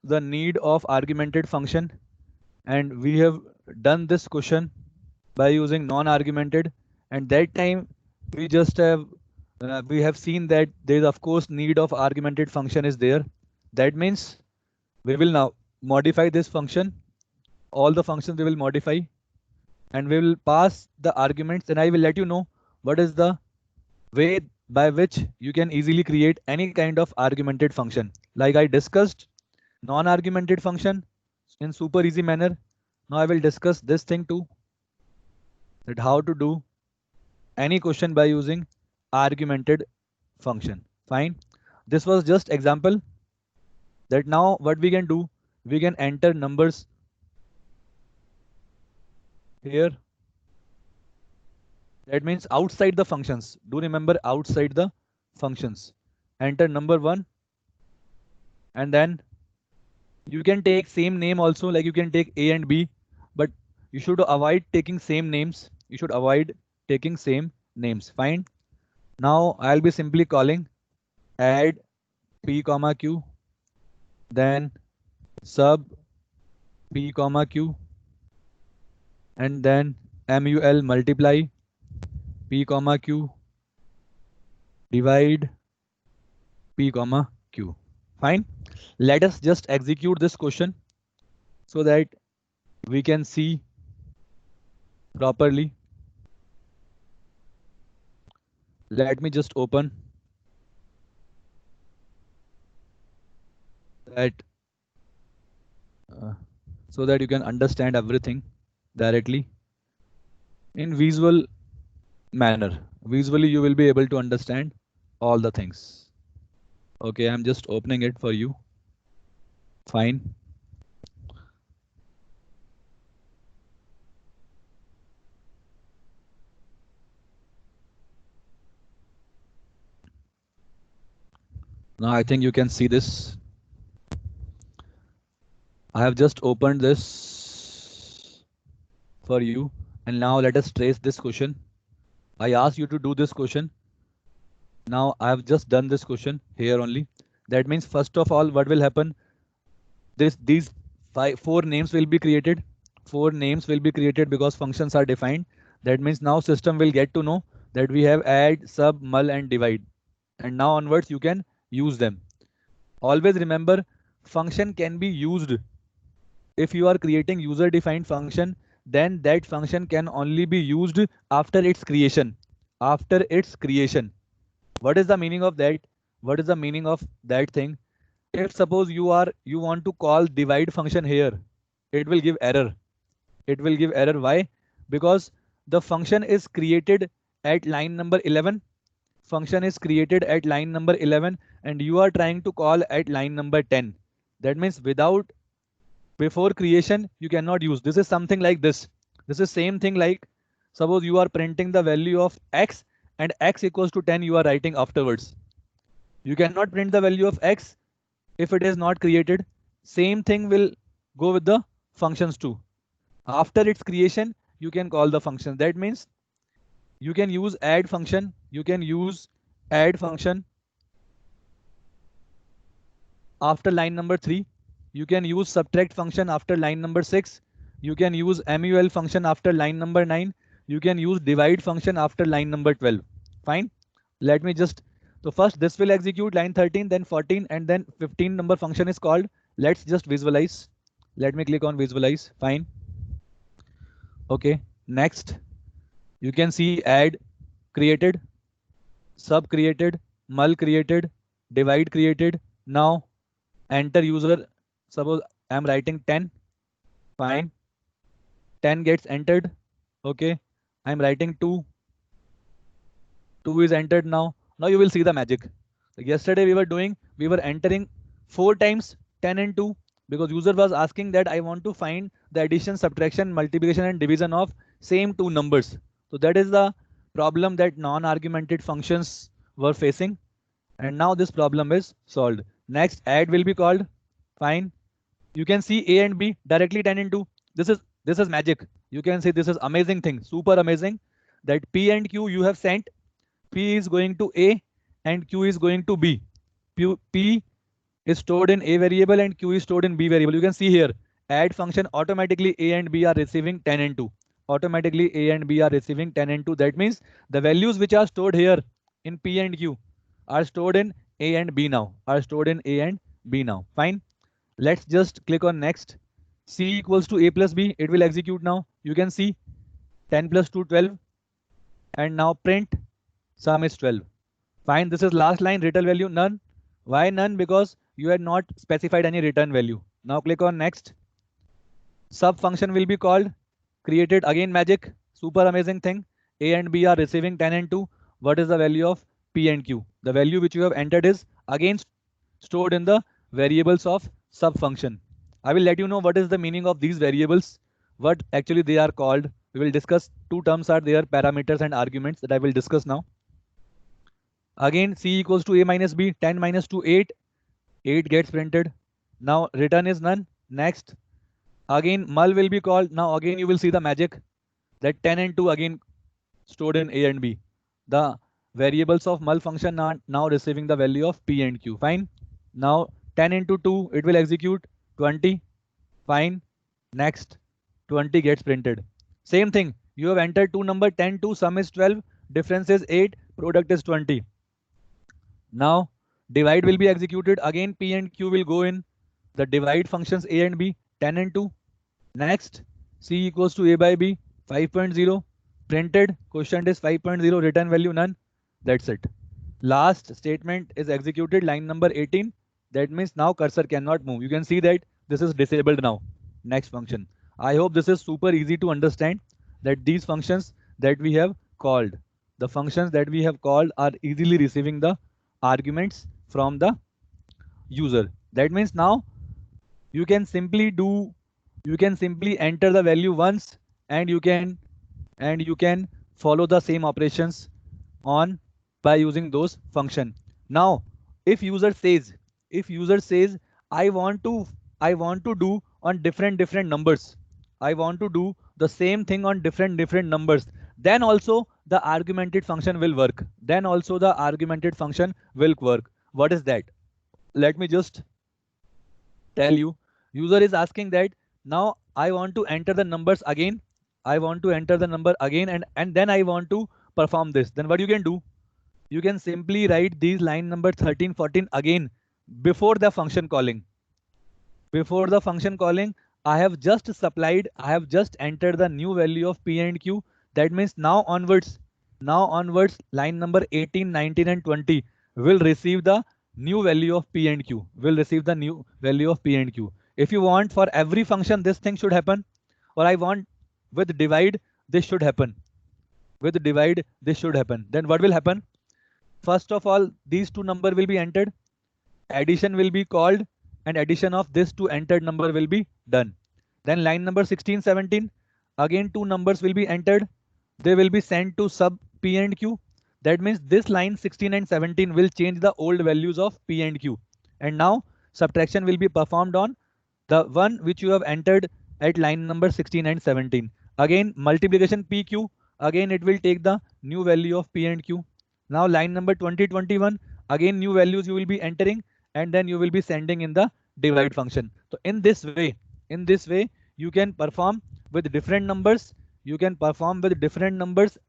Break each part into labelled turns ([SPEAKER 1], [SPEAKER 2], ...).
[SPEAKER 1] the need of argumented function, and we have done this question by using non-argumented, and that time we just have we have seen that there is of course need of argumented function is there. That means we will now modify this function, all the functions we will modify, and we will pass the arguments, and I will let you know what is the way by which you can easily create any kind of argumented function. Like I discussed non-argumented function in super easy manner. Now I will discuss this thing too, that how to do any question by using argumented function. Fine. This was just example, that now what we can do, we can enter numbers here. That means outside the functions. Do remember outside the functions. Enter number 1, and then you can take same name also, like you can take A and B, but you should avoid taking same names. You should avoid taking same names. Fine. Now I'll be simply calling add P comma Q, then sub P comma Q, and then MUL multiply P comma Q, divide P comma Q. Fine. Let us just execute this question so that we can see properly. Let me just open that so that you can understand everything directly in visual manner. Visually, you will be able to understand all the things. Okay, I'm just opening it for you. Fine. Now I think you can see this. I have just opened this for you, and now let us trace this question. I asked you to do this question. Now I have just done this question here only. That means first of all, what will happen? These four names will be created. 4 names will be created because functions are defined. That means now system will get to know that we have add, sub, mul, and divide. And now onwards you can use them. Always remember, function can be used. If you are creating user defined function, then that function can only be used after its creation. After its creation. What is the meaning of that? What is the meaning of that thing? If suppose you want to call divide function here, it will give error. It will give error. Why? Because the function is created at line number 11. Function is created at line number 11, and you are trying to call at line number 10. That means without before creation you cannot use. This is something like this. This is same thing like suppose you are printing the value of x and x equals to 10 you are writing afterwards. You cannot print the value of x if it is not created. Same thing will go with the functions too. After its creation you can call the function. That means you can use add function. You can use add function after line number 3. You can use subtract function after line number 6. You can use mul function after line number 9. You can use divide function after line number 12. Fine. Let me just, so first this will execute line 13, then 14, and then 15 number function is called. Let's just visualize. Let me click on visualize. Fine. Okay. Next, you can see add created, sub created, mul created, divide created. Now enter user. Suppose I'm writing 10. Fine. 10 gets entered. Okay. I'm writing 2. 2 is entered now. Now you will see the magic. Yesterday we were entering 4 times 10 and 2 because user was asking that I want to find the addition, subtraction, multiplication, and division of same 2 numbers. So that is the problem that non-argumented functions were facing. And now this problem is solved. Next, add will be called. Fine. You can see A and B directly 10 and 2. This is magic. You can see this is amazing thing, super amazing, that P and Q you have sent. P is going to A and Q is going to B. P is stored in A variable and Q is stored in B variable. You can see here, add function automatically A and B are receiving 10 and 2. Automatically A and B are receiving 10 and 2. That means the values which are stored here in P and Q are stored in A and B now. Are stored in A and B now. Fine. Let's just click on next. C equals to A plus B. It will execute now. You can see 10 plus 2, 12. And now print sum is 12. Fine. This is last line, return value none. Why none? Because you had not specified any return value. Now click on next. Sub function will be called, created again magic, super amazing thing. A and B are receiving 10 and 2. What is the value of P and Q? The value which you have entered is again stored in the variables of sub function. I will let you know what is the meaning of these variables, what actually they are called. We will discuss two terms are there, parameters and arguments, that I will discuss now. Again, C equals to A minus B, 10 minus 2, 8. 8 gets printed. Now return is none. Next. Again, mul will be called. Now again you will see the magic that 10 and 2 again stored in A and B. The variables of mul function are now receiving the value of P and Q. Fine. Now 10 into 2, it will execute 20. Fine. Next. 20 gets printed. Same thing. You have entered two number 10, 2, sum is 12, difference is 8, product is 20. Now divide will be executed. Again P and Q will go in the divide functions A and B, 10 and 2. Next, C equals to A by B, 5.0. Printed, quotient is 5.0, return value none. That's it. Last statement is executed, line number 18. That means now cursor cannot move. You can see that this is disabled now. Next function. I hope this is super easy to understand, that these functions that we have called, the functions that we have called are easily receiving the arguments from the user. That means now you can simply enter the value once, and you can follow the same operations on by using those function. Now if user says I want to do on different numbers, I want to do the same thing on different numbers, then also the argumented function will work. What is that? Let me just tell you. User is asking that now I want to enter the numbers again. And then I want to perform this. Then what you can do? You can simply write these line number 13, 14 again before the function calling. I have just entered the new value of P and Q. That means now onwards, line number 18, 19 and 20 will receive the new value of P and Q. If you want for every function this thing should happen, or I want with divide this should happen. Then what will happen? First of all, these two number will be entered, addition will be called, and addition of this two entered number will be done. Then line number 16, 17, again two numbers will be entered. They will be sent to sub P and Q. That means this line 16 and 17 will change the old values of P and Q. And now subtraction will be performed on the one which you have entered at line number 16 and 17. Again multiplication PQ, again it will take the new value of P and Q. Now line number 20, 21, again new values you will be entering, and then you will be sending in the divide function. So in this way you can perform with different numbers.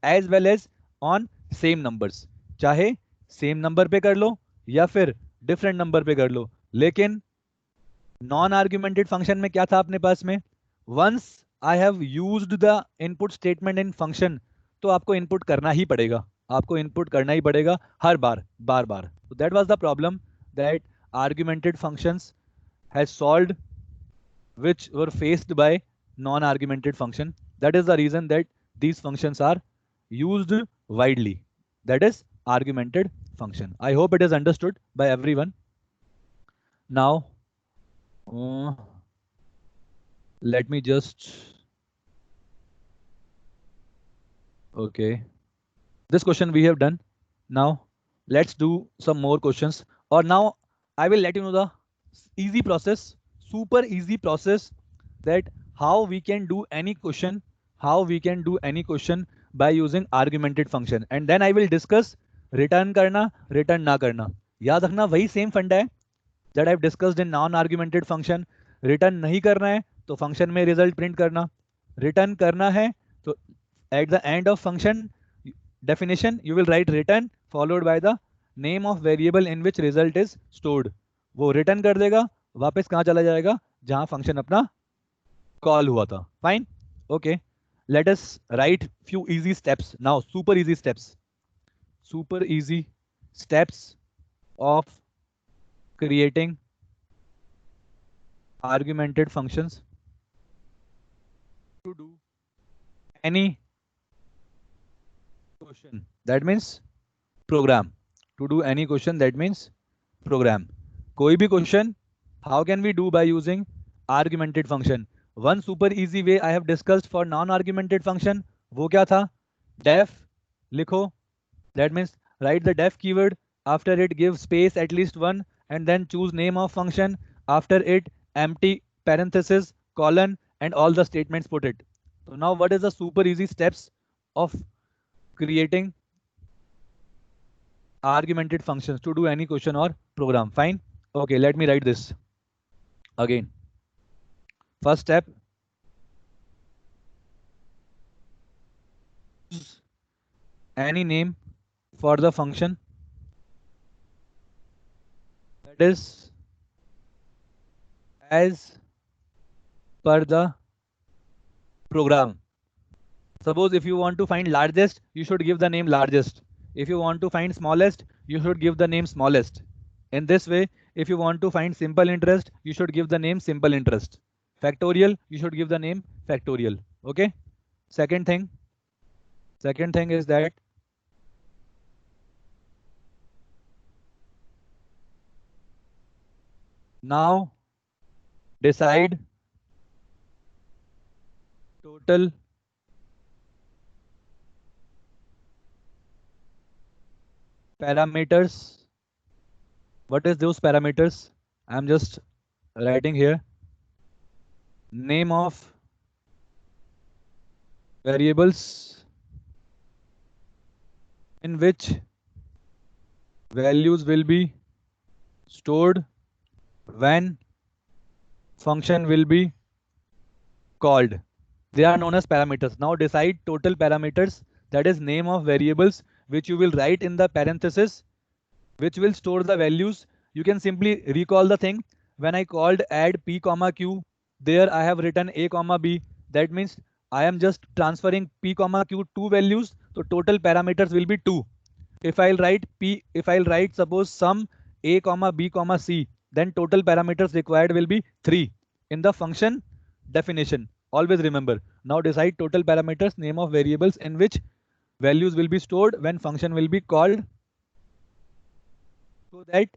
[SPEAKER 1] As well as on same numbers. चाहे same number पे कर लो या फिर different number पे कर लो. लेकिन non augmented function में क्या था अपने पास में? Once I have used the input statement in function, तो आपको इनपुट करना ही पड़ेगा, हर बार. So that was the problem that argumented functions has solved, which were faced by non-argumented function. That is the reason that these functions are used widely. That is argumented function. I hope it is understood by everyone. Now let me just, okay, this question we have done. Now let's do some more questions. Or now I will let you know the easy process, super easy process, that how we can do any question by using argumented function. And then I will discuss return करना, return ना करना. याद रखना वही same फंडा है. that I've discussed in non-argumented function. Return नहीं करना है तो function में result print करना. Return करना है तो at the end of function definition you will write return followed by the name of variable in which result is stored. वो return कर देगा, वापस कहाँ चला जाएगा जहाँ function अपना call हुआ था. Fine. Okay. Let us write few easy steps now. Super easy steps. Super easy steps of creating argumented functions to do any question. That means program. To do any question, that means program. कोई भी question, how can we do by using argumented function? One super easy way I have discussed for non-argumented function, वो क्या था? Def लिखो. That means write the def keyword. After it, give space at least one, and then choose name of function. After it, empty parenthesis, colon, and all the statements put it. So now what is the super easy steps of creating argumented functions to do any question or program? Fine. Okay, let me write this again. First step, any name for the function that is as per the program. Suppose if you want to find largest, you should give the name largest. If you want to find smallest, you should give the name smallest. In this way, if you want to find simple interest, you should give the name simple interest. Factorial, you should give the name factorial. Okay. Second thing is that now decide total parameters. What is those parameters? I'm just writing here. Name of variables in which values will be stored when function will be called. They are known as parameters. Now decide total parameters, that is name of variables which you will write in the parenthesis, which will store the values. You can simply recall the thing. When I called add p comma q, there I have written a comma b. That means I am just transferring p comma q two values. So total parameters will be 2. If I'll write suppose sum a comma b comma c, then total parameters required will be 3 in the function definition. Always remember. Now decide total parameters, name of variables in which values will be stored when function will be called, so that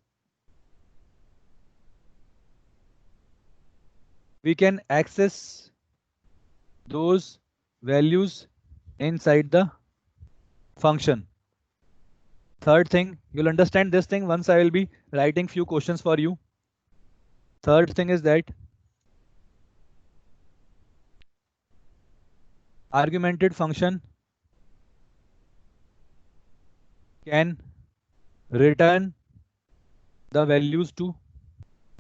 [SPEAKER 1] we can access those values inside the function. Third thing, you'll understand this thing once I will be writing few questions for you. Third thing is that argumented function can return the values to.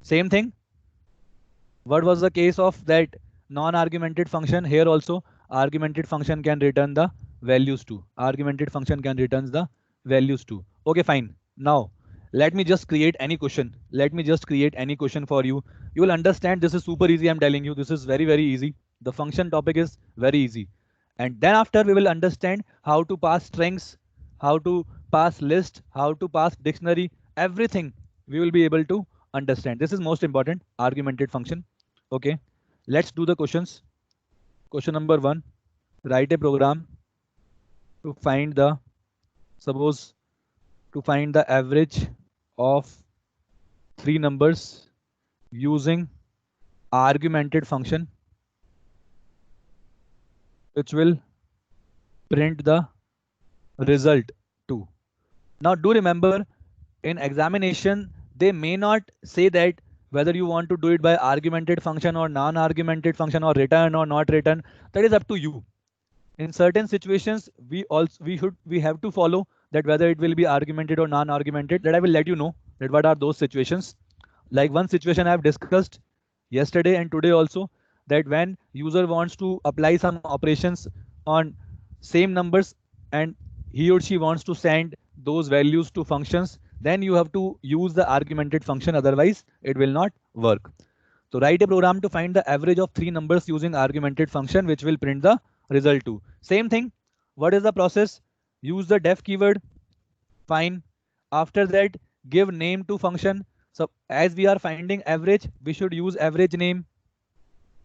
[SPEAKER 1] Same thing. What was the case of that non-argumented function? Here also argumented function can return the values to. Argumented function can return the values to. Okay, fine. Now let me just create any question. Let me just create any question for you. You will understand this is super easy. I'm telling you, this is very, very easy. The function topic is very easy. And then after we will understand how to pass strings, how to pass list, how to pass dictionary, everything we will be able to understand. This is most important, argumented function. Okay, let's do the questions. Question number 1, write a program to find the, suppose to find the average of 3 numbers using argumented function, which will print the result 2. Now do remember, in examination they may not say that whether you want to do it by argumented function or non-argumented function or return or not return. That is up to you. In certain situations we have to follow that whether it will be argumented or non-argumented. That I will let you know that what are those situations. Like one situation I have discussed yesterday and today also, that when user wants to apply some operations on same numbers and he or she wants to send those values to functions, then you have to use the argumented function, otherwise it will not work. So write a program to find the average of three numbers using argumented function, which will print the result too. Same thing. What is the process? Use the def keyword. Fine. After that, give name to function. So as we are finding average, we should use average name.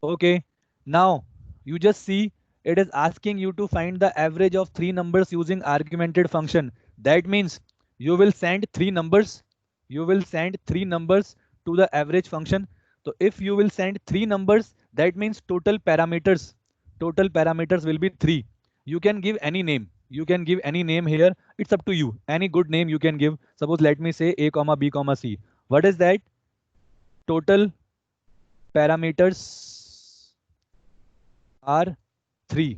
[SPEAKER 1] Okay. Now you just see it is asking you to find the average of three numbers using argumented function. That means you will send three numbers. You will send three numbers to the average function. So if you will send three numbers, that means total parameters will be three. You can give any name. You can give any name here. It's up to you. Any good name you can give. Suppose let me say A comma B comma C. What is that? Total parameters are 3.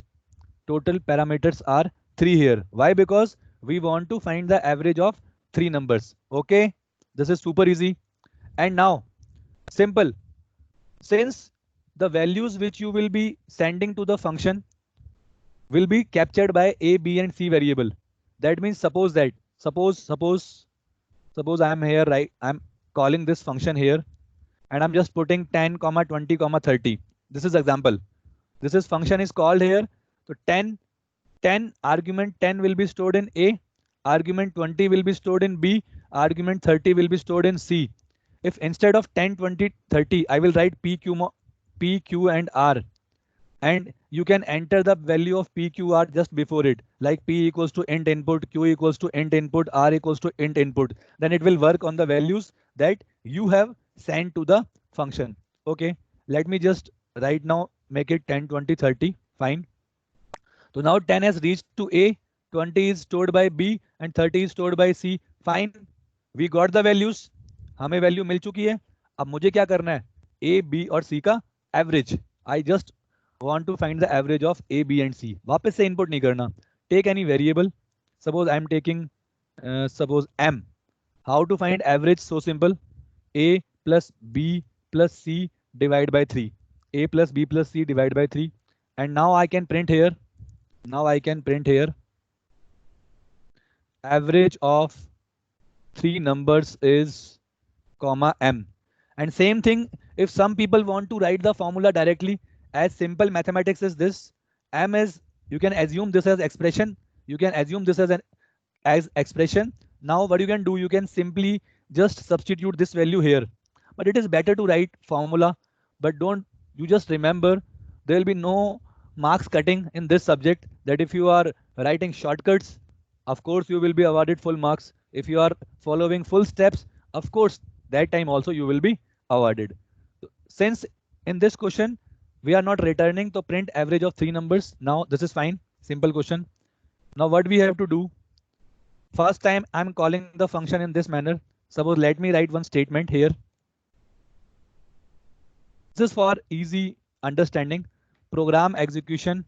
[SPEAKER 1] Total parameters are 3 here. Why? Because we want to find the average of 3 numbers. Okay, this is super easy. And now, simple. Since the values which you will be sending to the function will be captured by A, B and C variable. That means suppose I am here, right? I'm calling this function here and I'm just putting 10, 20, 30. This is example. This is function is called here. So 10 argument 10 will be stored in A, argument 20 will be stored in B, argument 30 will be stored in C. If instead of 10, 20, 30, I will write P, Q and R, and you can enter the value of P, Q, R just before it, like P equals to int input, Q equals to int input, R equals to int input. Then it will work on the values that you have sent to the function. Okay, let me just right now make it 10, 20, 30. Fine. So now 10 has reached to A, 20 is stored by B and 30 is stored by C. Fine. We got the values. हमें value मिल चुकी है. अब मुझे क्या करना है? A, B और C का average. I just want to find the average of A, B and C. वापस से input नहीं करना. Take any variable. Suppose I am taking suppose M. How to find average? So simple. A plus B plus C divided by 3. A plus B plus C divided by 3. And now I can print here. Now I can print here average of three numbers is comma M. And same thing, if some people want to write the formula directly, as simple mathematics is this. M is, you can assume this as expression. You can assume this as expression. Now what you can do, you can simply just substitute this value here. But it is better to write formula. But you just remember, there will be no marks cutting in this subject, that if you are writing shortcuts, of course you will be awarded full marks. If you are following full steps, of course that time also you will be awarded. Since in this question we are not returning to print average of three numbers, now this is fine, simple question. Now what we have to do, first time I'm calling the function in this manner. Suppose let me write one statement here. This is for easy understanding. Program execution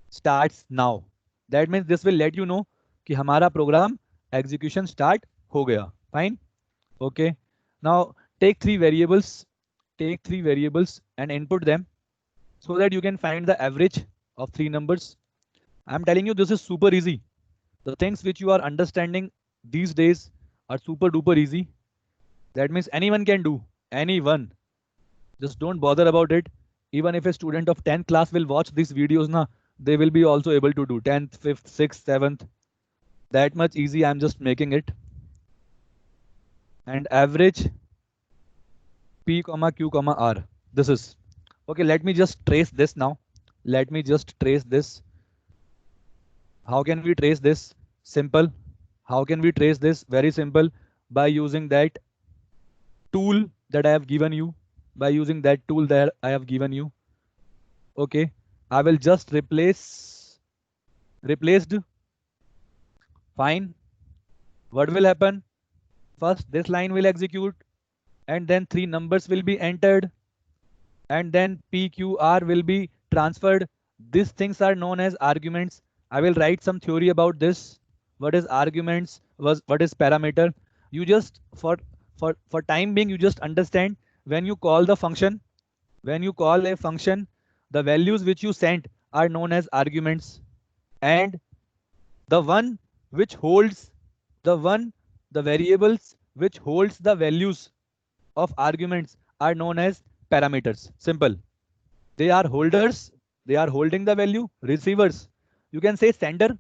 [SPEAKER 1] starts now. That means this will let you know कि हमारा program execution start हो गया. Fine. Okay. Now take three variables and input them so that you can find the average of three numbers. I'm telling you, this is super easy. The things which you are understanding these days are super duper easy. That means anyone can do. Anyone. Just don't bother about it. Even if a student of 10th class will watch these videos, they will be also able to do 10th, 5th, 6th, 7th. That much easy, I'm just making it. And average P, Q, R. This is. Okay, let me just trace this now. Let me just trace this. How can we trace this? Simple. How can we trace this? Very simple. By using that tool that I have given you. Okay, I will just replaced. Fine. What will happen? First, this line will execute and then three numbers will be entered and then P, Q, R will be transferred. These things are known as arguments. I will write some theory about this. What is arguments? What is parameter? You just, for for time being, you just understand when you call the function, when you call a function, the values which you sent are known as arguments, and the one which holds the one the variables which holds the values of arguments are known as parameters. Simple. They are holders, they are holding the value. Receivers, you can say sender.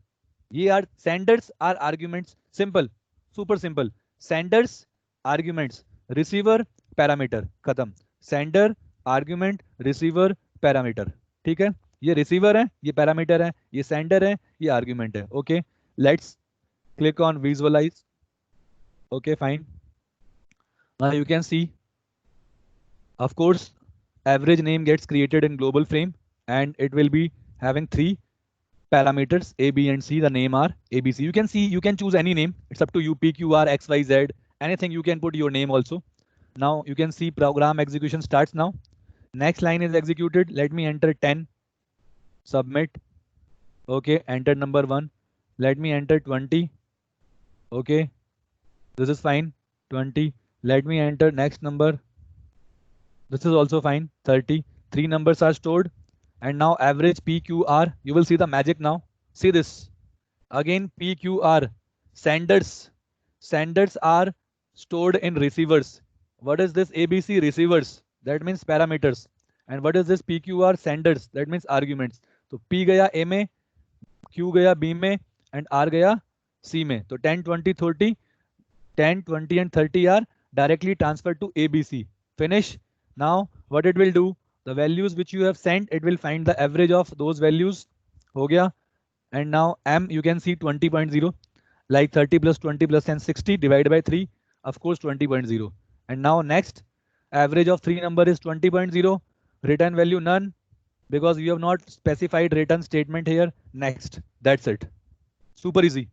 [SPEAKER 1] Ye are senders are arguments. Simple, super simple. Senders arguments, receiver parameter, खत्म. Sender argument, receiver parameter. ठीक है, ये receiver है, ये parameter है, ये sender है, ये argument है. Okay, let's click on visualize. Okay, fine. Now you can see, of course, average name gets created in global frame, and it will be having three parameters A, B, and C. The name are ABC. You can see, you can choose any name. It's up to you. P, Q, R, X, Y, Z. Anything, you can put your name also. Now you can see program execution starts now. Next line is executed. Let me enter 10. Submit. Okay, enter number 1. Let me enter 20. Okay, this is fine. 20. Let me enter next number. This is also fine. 30. 3 numbers are stored. And now average PQR. You will see the magic now. See this. Again PQR. Senders. Senders are stored in receivers. What is this ABC? Receivers. That means parameters. And what is this PQR? Senders. That means arguments. So P gaya A में, Q gaya B में, and R gaya C में. So 10, 20, 30. 10, 20, and 30 are directly transferred to ABC. Finish. Now what it will do, the values which you have sent, it will find the average of those values. हो गया. And now M, you can see 20.0, like 30 plus 20 plus 10, 60 divided by 3, of course 20.0. And now next, average of 3 number is 20.0, return value none, because you have not specified return statement here. Next, that's it. Super easy.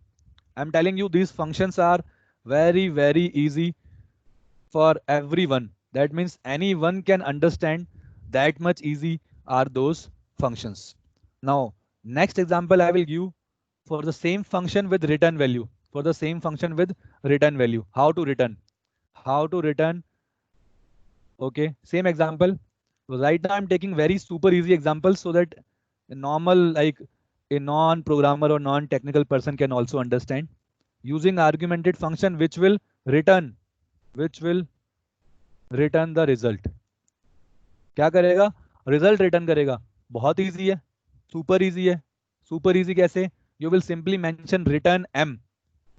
[SPEAKER 1] I'm telling you, these functions are very, very easy for everyone. That means anyone can understand. That much easy are those functions. Now, next example I will give for the same function with return value. For the same function with return value. How to return? How to return? Okay, same example. So right now I'm taking very super easy examples so that a normal, like a non-programmer or non-technical person can also understand. Using argumented function which will return the result. क्या करेगा? Result return करेगा. बहुत easy है, super easy है. Super easy कैसे? You will simply mention return m.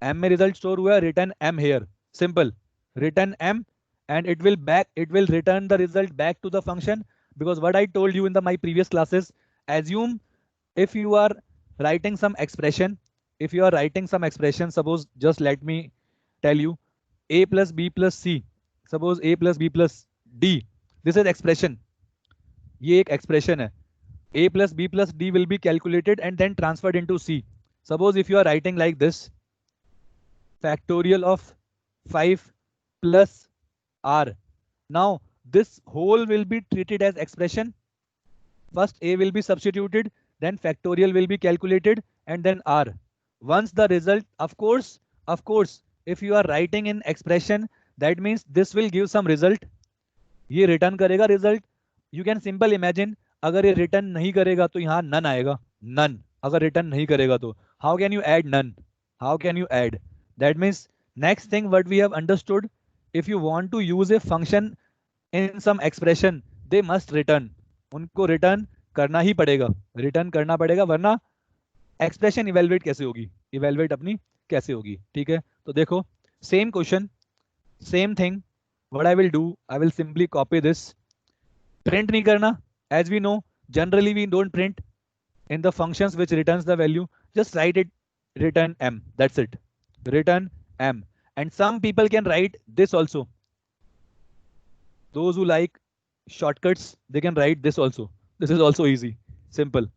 [SPEAKER 1] m में result store हुआ है, return m here. Simple, return m, and it will return the result back to the function, because what I told you in my previous classes, assume if you are writing some expression, suppose, just let me tell you, a plus b plus c, suppose a plus b plus d, this is expression. ये एक expression है. A plus B plus D will be calculated and then transferred into C. Suppose if you are writing like this, factorial of 5 plus R. Now this whole will be treated as expression. First A will be substituted, then factorial will be calculated, and then R. Once the result, of course, if you are writing in expression, that means this will give some result. ये return करेगा result. You can simple imagine, अगर ये return नहीं करेगा तो यहाँ none आएगा. None. अगर return नहीं करेगा तो how can you add none? How can you add? That means next thing what we have understood, if you want to use a function in some expression, they must return. उनको return करना ही पड़ेगा. Return करना पड़ेगा, वरना expression evaluate कैसे होगी? Evaluate अपनी कैसे होगी? ठीक है, तो देखो same question, same thing. What I will do, I will simply copy this. Print नहीं करना. As we know, generally we don't print in the functions which returns the value. Just write it, return m. That's it. Return m. And some people can write this also. Those who like shortcuts, they can write this also. This is also easy, simple.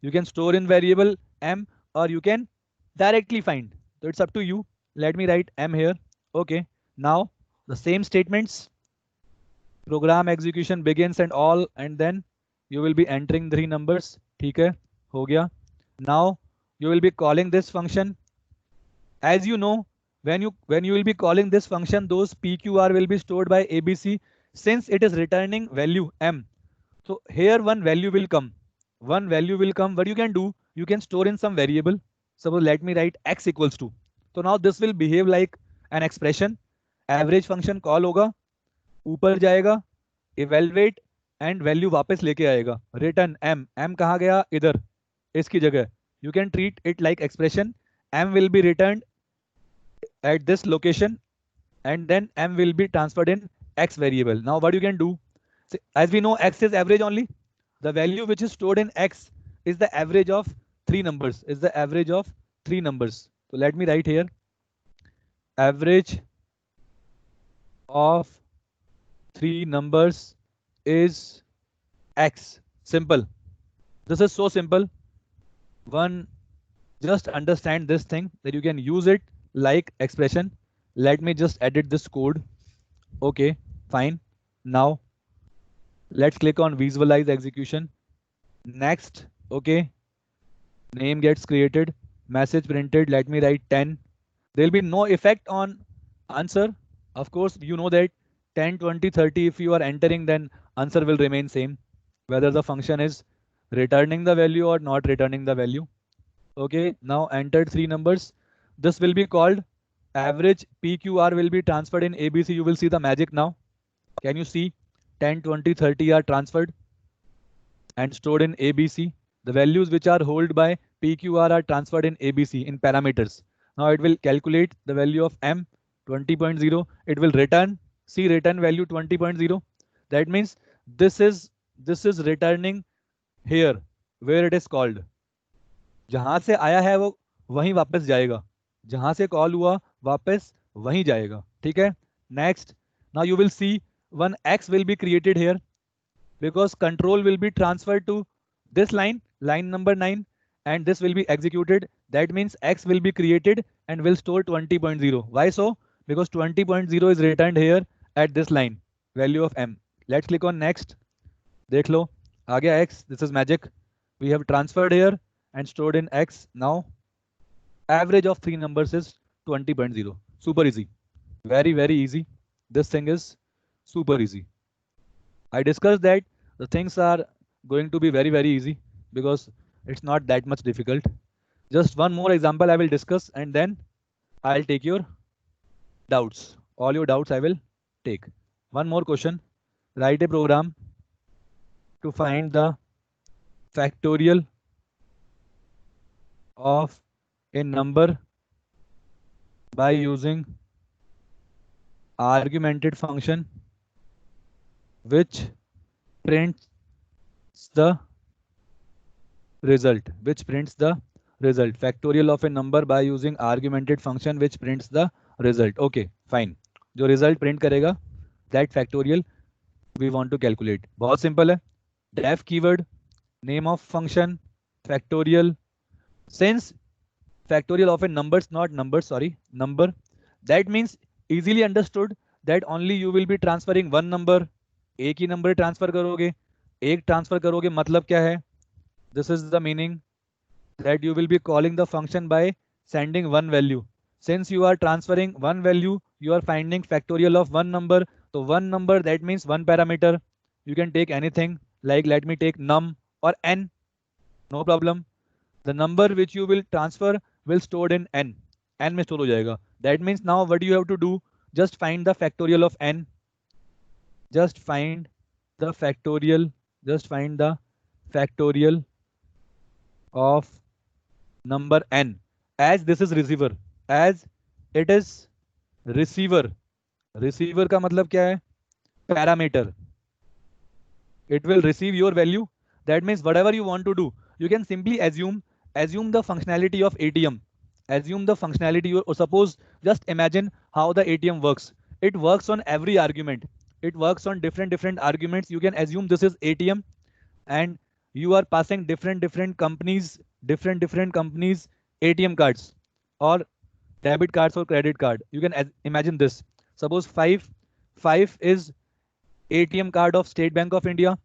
[SPEAKER 1] You can store in variable m, or you can directly find. So it's up to you. Let me write m here. Okay. Now the same statements. Program execution begins and all, and then you will be entering 3 numbers. ठीक है, हो गया. Now you will be calling this function. As you know, when you will be calling this function, those PQR will be stored by ABC since it is returning value M. So here one value will come. One value will come. What you can do, you can store in some variable. Suppose let me write x equals to. So now this will behave like an expression. Average function call होगा, ऊपर जाएगा, evaluate and value वापस लेके आएगा. Return m. M कहाँ गया? इधर, इसकी जगह. You can treat it like expression. M will be returned at this location and then M will be transferred in X variable. Now what you can do, as we know X is average only, the value which is stored in X is the average of three numbers, So let me write here, average of three numbers is X. Simple. This is so simple. One, just understand this thing that you can use it like expression. Let me just edit this code. Okay, fine. Now let's click on visualize execution. Next, okay, name gets created, message printed. Let me write 10. There will be no effect on answer. Of course, you know that 10, 20, 30, if you are entering, then answer will remain same, whether the function is returning the value or not returning the value. Okay, now entered three numbers. This will be called average PQR will be transferred in ABC. You will see the magic now. Can you see 10, 20, 30 are transferred and stored in ABC. The values which are held by PQR are transferred in ABC in parameters. Now it will calculate the value of M 20.0. It will return, see return value 20.0. That means this is returning here where it is called. जहां से आया है वो वहीं वापस जाएगा, जहां से कॉल हुआ वापस वहीं जाएगा. ठीक है. Next, now you will see one X will be created here because control will be transferred to this line number 9, and this will be executed. That means X will be created and will store 20.0. Why so? Because 20.0 is returned here at this line, value of M. Let's click on next. देख लो, आ गया X. This is magic. We have transferred here and stored in X. Now average of three numbers is 20.0. Super easy. Very, very easy. This thing is super easy. I discussed that the things are going to be very, very easy because it's not that much difficult. Just one more example I will discuss and then I'll take your doubts. All your doubts I will take. One more question. Write a program to find the factorial of a number by using argumented function which prints the result. Factorial of a number by using argumented function which prints the result. Okay, fine. जो result print करेगा, that factorial we want to calculate. बहुत simple है. Def keyword, name of function, factorial. Since factorial of a numbers, not numbers, sorry, number. That means easily understood that only you will be transferring one number. एक ही number transfer करोगे, एक transfer करोगे मतलब क्या है? This is the meaning that you will be calling the function by sending one value. Since you are transferring one value, you are finding factorial of one number. So one number, that means one parameter. You can take anything, like let me take num or n, no problem. The number which you will transfer will stored in n. N में store हो जाएगा. That means now what you have to do? Just find the factorial of n. Just find the factorial. Just find the factorial of number n. As this is receiver. As it is receiver. Receiver का मतलब क्या है? Parameter. It will receive your value. That means whatever you want to do, you can simply assume the functionality of ATM. Assume the functionality, or suppose just imagine how the ATM works. It works on every argument. It works on different arguments. You can assume this is ATM and you are passing different companies ATM cards or debit cards or credit card. You can imagine this. Suppose 5 is ATM card of State Bank of India.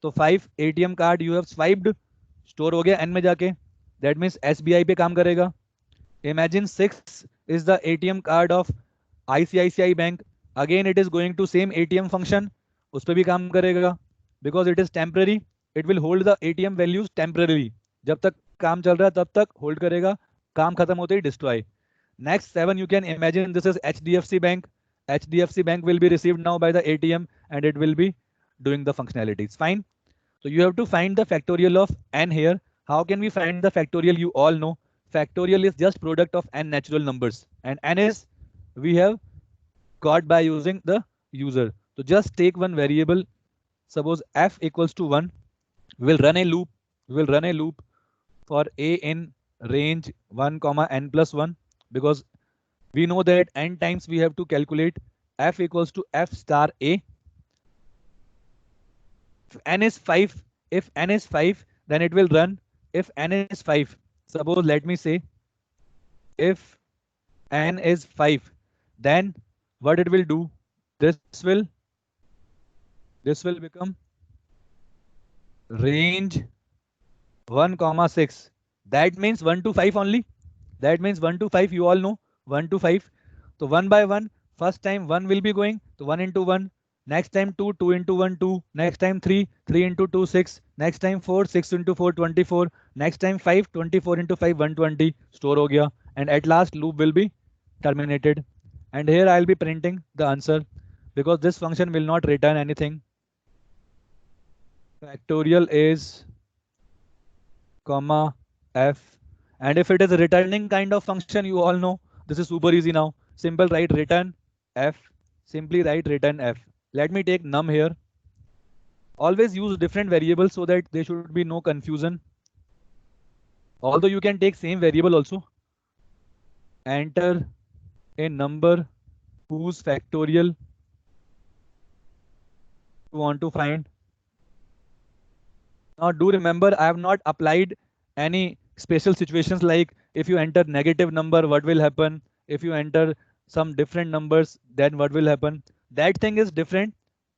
[SPEAKER 1] तो 5 ATM card you have swiped, store हो गया n में जाके. That means SBI पे काम करेगा. Imagine 6 is the ATM card of ICICI Bank. Again, it is going to same ATM function. उस पे भी काम करेगा because it is temporary. It will hold the ATM values temporarily. जब तक काम चल रहा है तब तक hold करेगा. काम खत्म होते ही destroy. Next 7, you can imagine this is HDFC Bank. HDFC Bank will be received now by the ATM and it will be doing the functionalities. Fine. So you have to find the factorial of n here. How can we find the factorial? You all know factorial is just product of n natural numbers, and n is we have got by using the user. So just take one variable. Suppose f equals to 1. We will run a loop. We will run a loop for a in range 1 comma n plus 1, because we know that n times we have to calculate f equals to f star a. If n is 5, then it will run. If n is 5, suppose let me say if n is 5, then what it will do, this will become range 1 comma 6. That means 1 to 5 only. That means 1 to 5, you all know 1 to 5. So 1 by 1, first time 1 will be going, so 1 into 1. Next time 2, 2 into 1, 2. Next time 3, 3 into 2, 6. Next time 4, 6 into 4, 24. Next time 5, 24 into 5, 120. Store ho gaya. And at last loop will be terminated. And here I'll be printing the answer because this function will not return anything. Factorial is comma f. And if it is a returning kind of function, you all know this is super easy now. Simple write return f. Simply write return f. Let me take num here. Always use different variables so that there should be no confusion. Although you can take same variable also. Enter a number whose factorial you want to find. Now do remember, I have not applied any special situations like if you enter negative number, what will happen? If you enter some different numbers, then what will happen? That thing is different.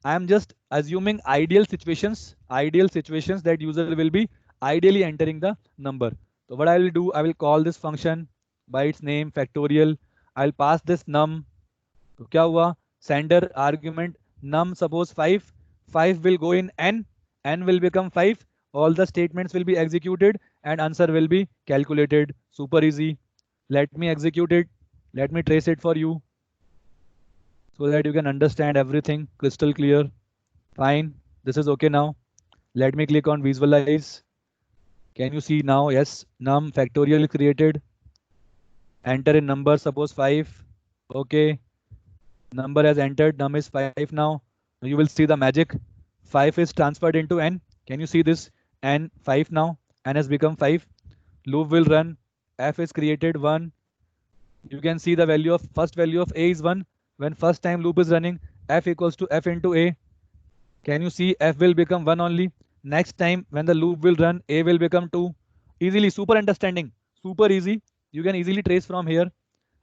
[SPEAKER 1] I am just assuming ideal situations that user will be ideally entering the number. So what I will do, I will call this function by its name factorial. I'll pass this num. तो क्या हुआ? Sender argument num, suppose 5. 5 will go in n. N will become 5. All the statements will be executed and answer will be calculated. Super easy. Let me execute it. Let me trace it for you so that you can understand everything crystal clear. Fine. This is okay now. Let me click on visualize. Can you see now? Yes. Num factorial created. Enter a number, suppose 5. Okay. Number has entered. Num is 5 now. You will see the magic. 5 is transferred into n. Can you see this? N 5 now. N has become 5. Loop will run. F is created 1. You can see the value of first value of a is 1. When first time loop is running, f equals to f into a. Can you see f will become 1 only? Next time when the loop will run, a will become 2. Easily, super understanding. Super easy. You can easily trace from here.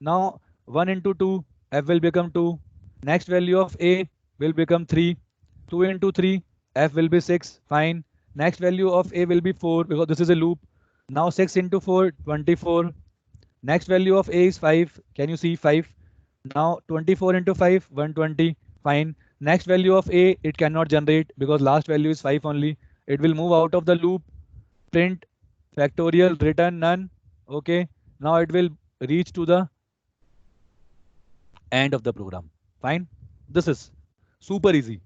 [SPEAKER 1] Now 1 into 2, f will become 2. Next value of a will become 3. 2 into 3, f will be 6. Fine. Next value of a will be 4 because this is a loop. Now 6 into 4, 24. Next value of a is 5. Can you see 5? Now 24 into 5, 120. Fine. Next value of a, it cannot generate because last value is 5 only. It will move out of the loop. Print factorial return none. Okay. Now it will reach to the end of the program. Fine. This is super easy.